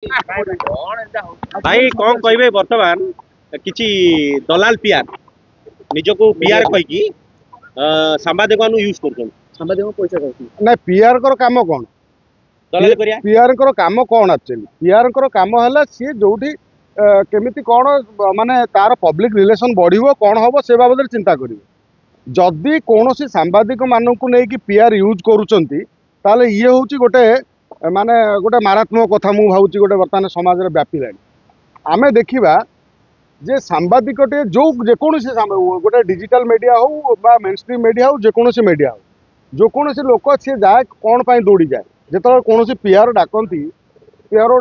भाई कौन कहे बर्तमान किसी दलाल पीआर निजको पीआर कहीकि सांबादिक यूज कर पैसा ना पीआर कर काम कौन दलाल करिया पीआर कर काम कौन एक्चुअली पीआर कर काम है सी जो केमिति कौन माने तार पब्लिक रिलेशन बढ़िबो कौन हम से बाबद चिंता करिवे जदि कौन सांबादिक मानक नहीं पीआर यूज करुचंती ताले ये होची गोटे माने गोटे मारात्मक कथा मु भावुची गोटे वर्तमान समाज रे व्यापी लानी आमे देखिबा जे सांबादिकटे जो जेकोसी गोटे डिजिटल मीडिया हो बा मेनस्ट्रीम मीडिया हो जेकोसी मीडिया हो जो कौन लोक सी जाए कौन पाई दौड़ी जाए जो कौन पीआर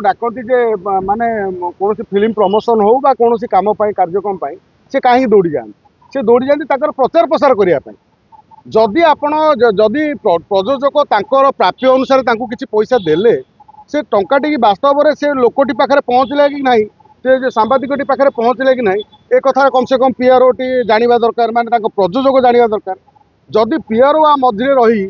डाकती जे माने कौन फिल्म प्रमोशन हो बा कौन काम कार्यक्रम से कहीं दौड़ी जाए से दौड़ी जाती प्रचार प्रसार करने जदि आपण जदि प्रयोजक तांकर प्राप्य अनुसार किसी पैसा देले से टंकाटी वास्तव में से लोकटी पाखे पहुँचला कि नहीं से सांबादिकटी पाखे पहुँचले कि नहीं ए कथा कम से कम पीआर टी जाना दरकार माने प्रयोजक जाना दरकार जदि पीआर मध्य रही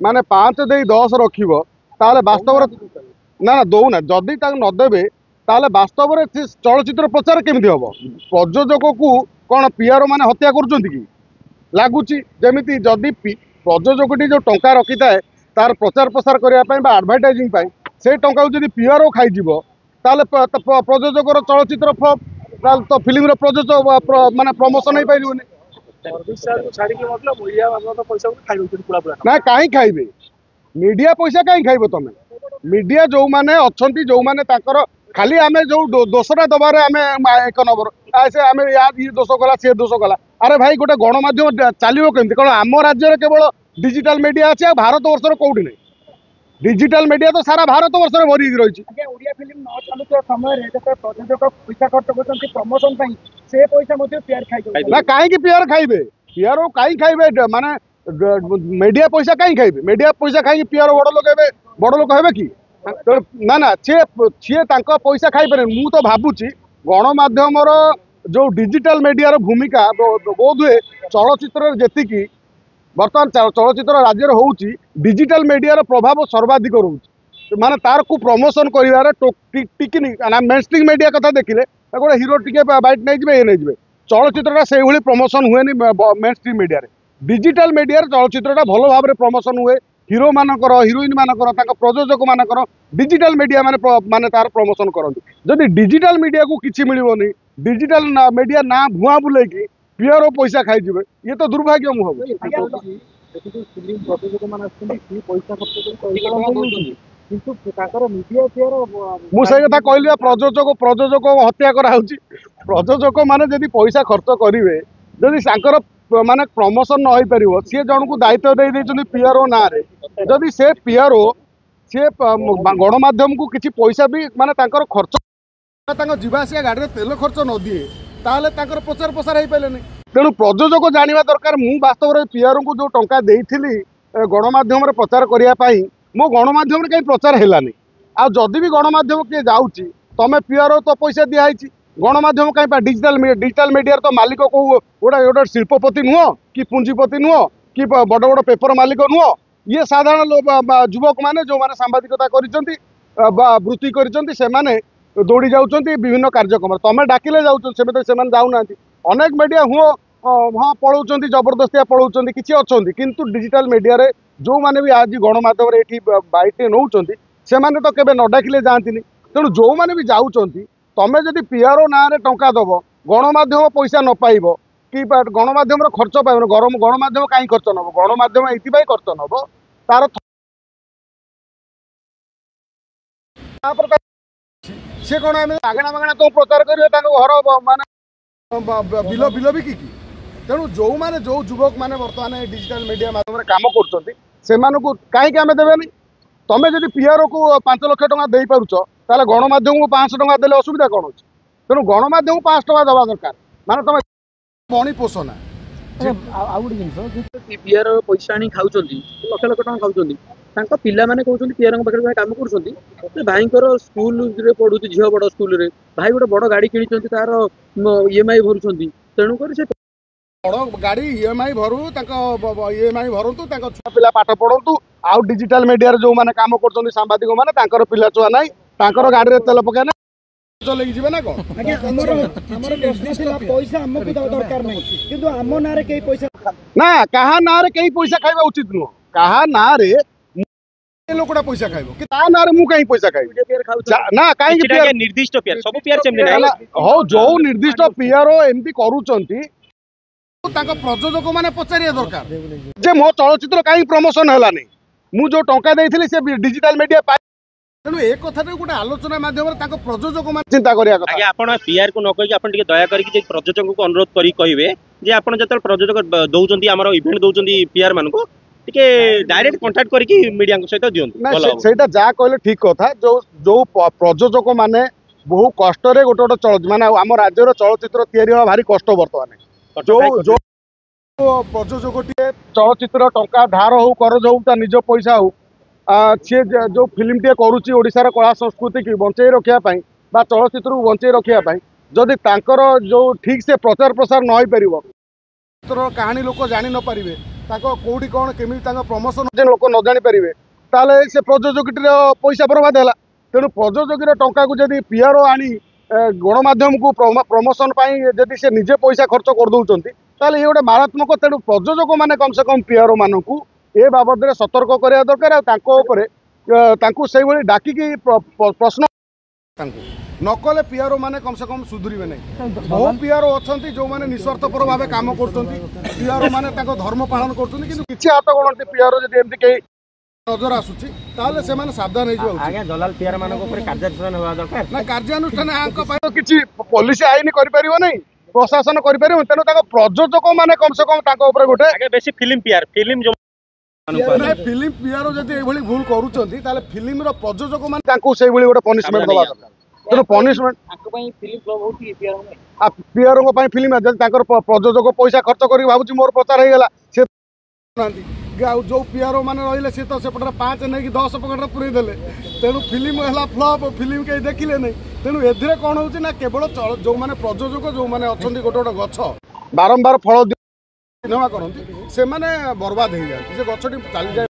माने 5 दे 10 रखिबो ताले वास्तव ना ना दौना जदि नदेवे ताले वास्तव में चलचित्र प्रचार केमिति हम प्रयोजक को कौन पीआर माने हत्या करुँच कि लगुच जमी जदि प्रयोजकटी जो टंका रखी थाए तार प्रचार प्रसार करने आडभटाइजिंग से टंका जब पीआर खाईज ताले प्रयोजकर चलचित्र फ्लॉप तो फिल्म प्रयोजक माने प्रमोशन हो पारे ना कहीं खाइबे मीडिया पैसा कहीं खाइब तुम मीडिया जो माने अच्छी जो माने खाली आम जो दोषटा दबार आम एक नंबर से आम ये दोष कला सी दोष कला अरे भाई गोटे गणमाध्यम चलो कमी कौन आम राज्य केवल डिजिटल मीडिया अच्छे भारत वर्ष कौटी नहीं डिजिटल मीडिया तो सारा भारत वर्ष भरी रही फिल्म न चलुवा समय प्रयोजक पैसा खर्च कर प्रमोशन से पैसा ना कहीं पीआर खाइबे पीआर कहीं खाइबे माने मीडिया पैसा कहीं खाइबे मीडिया पैसा खाई पीआर बड़ लोक हे कि ना ना सी पैसा खाईपे मु तो भावुची गणमाध्यम जो डिजिटल मीडिया भूमिका बोध हुए चलचित्र जी बर्तमान चलचित्र राज्य होउची डिजिटल मीडिया प्रभाव सर्वाधिक रोचे माने तार को प्रमोशन कर मेनस्ट्रीम मीडिया कथा देखिले गोटे हीरो टिके बैट नहीं ये नहीं जाए चलचित्रटा से प्रमोशन हुए मेनस्ट्रीम मीडिया डिजिटल मीडिया चलचित्रटा भल भाव में प्रमोशन हुए हीरो मानकर हिरोइन मानकर प्रयोजक मानकर डिजिटल मीडिया माने तार प्रमोशन करती जदि डिजिटल मीडिया को किसी मिलनी डिजिटल मीडिया ना भुआ बुलेकी पीआर पैसा खाईजे ये तो दुर्भाग्य मुझे मुझे कथा कहली प्रयोजक हत्या कराऊँच प्रयोजक माने जदि पैसा खर्च करेंगे जदि माने प्रमोशन न हो पार सी जन को दायित्व दे पीआर ना जदि से पीआर सी गणमाध्यम को किसी पैसा भी माने खर्च जीवासिया गाड़ी तेल खर्च न दिए ताले प्रचार प्रसार हो पारे तेणु प्रयोजक जाना दरकार मु वास्तव में पीआर को जो टंका देइथिली गणमाध्यम प्रचार करने मो गणमाध्यम कहीं प्रचार है आदि भी गणमाध्यम किए जाऊँगी तुम पीआर तो पैसा दिखाई गणमाध्यम कहीं डिजिटल मीडिया तो मालिक को गोटे शिल्पपति नुह कि पुंजीपति नुह कि बड़ बड़ पेपर मालिक नुह ये साधारण युवक मैंने जो मैंने सांबादिकता वृत्ति कर दौड़ी जाऊँच विभिन्न कार्यक्रम तुम डाकिले जाऊना अनेक मीडिया हुआ हाँ पलाऊँ जबरदस्तिया पलाऊँ किसी अच्छा किंतु डिजिटल मीडिया रे जो मैंने भी आज गणमाध्यम ये बाइटे नौ से तो केवे न डाकिले जाती तेणु जो मैंने भी जाऊँ तुम जदि पीआर ना टंका दब गणमाध्यम पैसा न पाइब कि गणमाध्यम खर्च पाइबन गणमाध्यम कहीं खर्च नब गणमाध्यम ये खर्च नब तार सी कौन आगना मागणा तो प्रचार करेंगे घर माने बिल बिल बिकी तेणु जो मैंने जो युवक मैंने बर्तमान डिजिटल मीडिया माध्यम कम कर कहीं आम देवेनि तुम जब पीआर को 5 लाख टका दे पारुच ताले गणमाध्यम को 500 टका देले असुविधा कौन अच्छे तेणु गणमाध्यम को 5 टका दवा दरकार माने तुम बणी पोषना पीआर पैसा आनी खाऊँ लक्ष लक्ष टका खाऊँ पिला माने कहते पीआर पाखे कम कर भाई स्कूल पढ़ु झील बड़ स्कूल भाई गोटे बड़ गाड़ी किणी तार ईएमआई भरुँच तेणुक बड़ गाड़ी ईएमआई भरू ईएमआई भरतु छुआ पिला पाठ पढ़ु आउ डिजिटल मीडिया जो मैंने काम कर सांबादिक मैंने पिला छुआ ना तांकर गाड़ी रे तेल पकाए ना चले जीवे ना कौन आज्ञा हमर पैसा हमको दरकार नहीं किंतु आम ना रे पैसा ना कहा ना रे कहीं पैसा खाइबा उचित नुह कहा ना रे लोकटा पैसा खाइबो कि ता ना रे मु कहीं पैसा खाइबो ना कहीं निर्दिष्ट पियर सब पियर सेमने हो जो निर्दिष्ट पियर एमपी करूचंती तांको प्रयोजक माने पचारिया दरकार जे मो चलचित्र कहीं प्रमोशन हलानी मु जो टंका देइथिली से डिजिटल मीडिया पाइ तेणु ए कथा गोटे आलोचना माध्यम प्रयोजक मान चिंता करिया कथा आगे आपण पीआर को न कहि आपण टिके दया करिक जे प्रयोजक को अनुरोध करी कहिबे जे आपण जतल प्रयोजक दउचंती हमर इवेंट दउचंती पीआर मान को टिके डायरेक्ट कांटेक्ट करिक मीडिया को सहित दियंतु सेटा जा कहले ठीक कथा जो जो प्रयोजक माने बहु कष्ट रे गोटे गोटे चलचित्र माने हम राज्य रो चलचित्र तयारी हो भारी कष्ट वर्तमान जो जो प्रयोजक टे चलचित्र टंका धार हो करज हो ता निज पैसा हो सी जो फिल्म टे करुच्ची ओडिशार कला संस्कृति की बंचाई रखापी चलचित्र को बंचाई रखापी जदि तांकर जो ठीक से प्रचार प्रसार न हो कहानी लोक जानी न पारे कौटी कौन केमी प्रमोशन लोक न जानी पारे ताले से प्रयोजक पैसा बर्बाद है तेणु प्रयोजक टंका को जब पीआर आनी गणमाध्यम को प्रमोशन जदि से निजे पैसा खर्च कर दौरान ताले ये गोटे मारात्मक तेणु प्रयोजक मैंने कम से कम पीआर मानू ए बाबद में सतर्क करने दरकार से डाकिकी प्रश्न नकले पीआर माने कम से कम सुधुरे नहीं बहुत पीआर अच्छा जो मैंने निस्वार्थपर भाव कम कर माने धर्म पालन कर हाथ गणती पीआर जब एमती कहीं नजर आसूची से सावधान हो दलाल पीआर मान कार्यानुष्ठान होगा दरकार ना कार्यानुष्ठान किसी पुलिस आईन कर प्रशासन कर तेणु प्रयोजक मैंने कम से कम गोटे बेसी फिल्म पीआर फिल्म जो फिल्म पीआर जब ये भूल करुँच फिल्म प्रयोजक मैंने गोटे पनिशमेंट दवा दरकार तेणु पनिशमेंट पीआर फिल्म प्रयोजक पैसा खर्च कर भावुँ मोर प्रचार होगा से जो पीआर मैंने रही सी तो सेपटे 5 नहीं 10 पकड़ पूरे देले तेणु फिल्म है फ्लॉप फिल्म कहीं देखिले नहीं तेणु ए कौन हो केवल जो मैंने प्रयोजक जो मैंने अच्छा गोटे गोटे गछ बारंबार फल करते से बर्बाद हो जाए गछटी चली जाए।